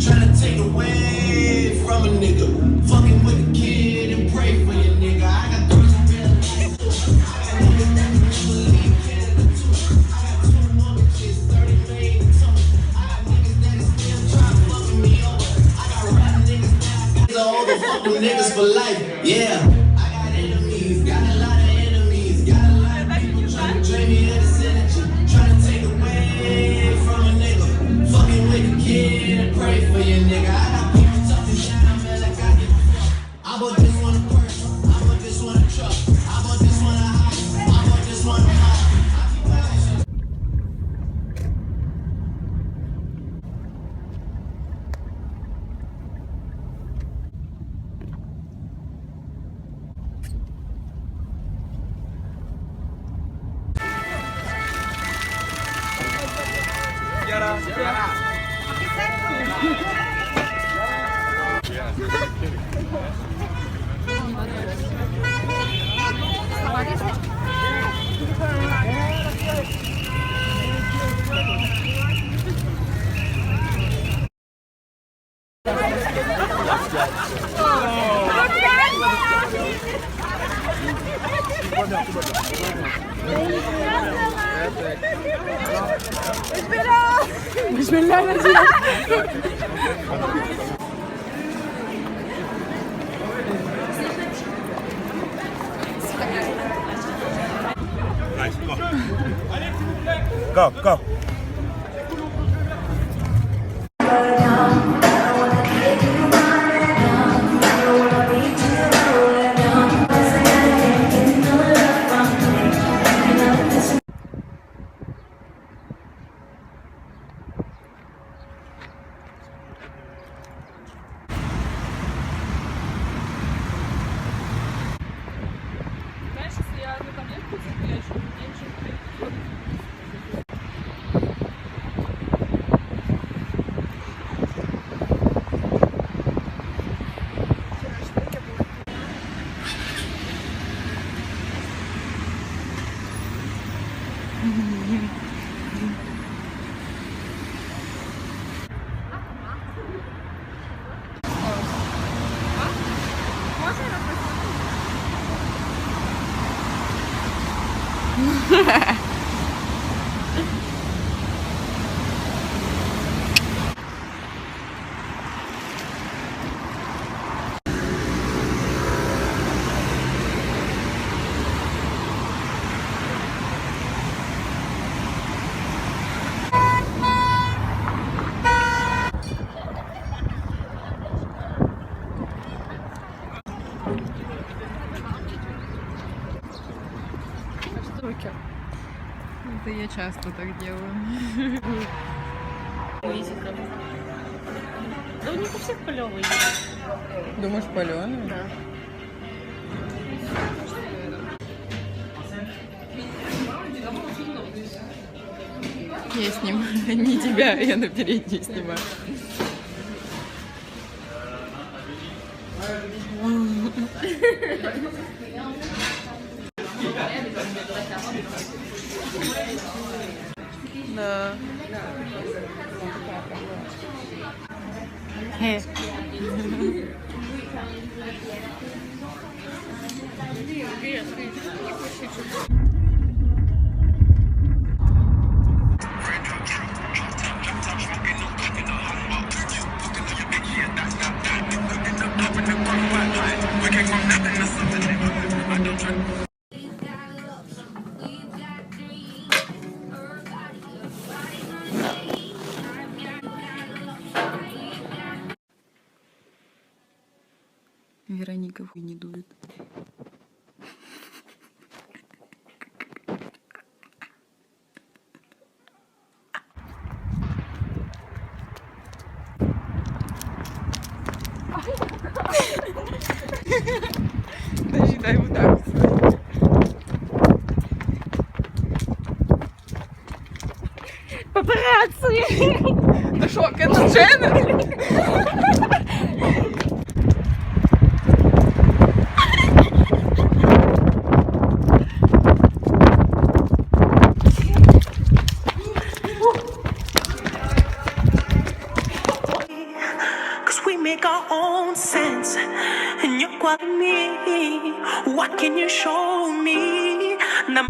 Trying to take away from a nigga. Fucking with a kid and pray for your nigga. I got three real life. I got niggas that believe Canada too. I got 2 mortgages, 30 million tons. I got niggas that is still trying to fuck me over. I got rap niggas that I got all the fucking niggas for life. Yeah. I got enemies, got a lot of enemies, got a lot of people trying to drain me of this energy. Trying to take away from a nigga. Fucking with a kid and pray for your nigga. I got people talking down, man, like I give a fuck. I bought this one a purse, I bought this one a truck, I bought this one a house, I bought this one a house. I keep buying shit. Nice, go. Go. Знаешь, если я одну таблетку запрещу, меньше. Это я часто так делаю. Да у них у всех полевые. Думаешь, паленые? Да. Я снимаю. Не тебя, я на передней снимаю. Да. Вероника хуй не дует. Подожди, дай вот так. Папарацци! Ну що, Кендалл Дженнер? Cause we make our own sense. And you're quite me. What can you show me? Now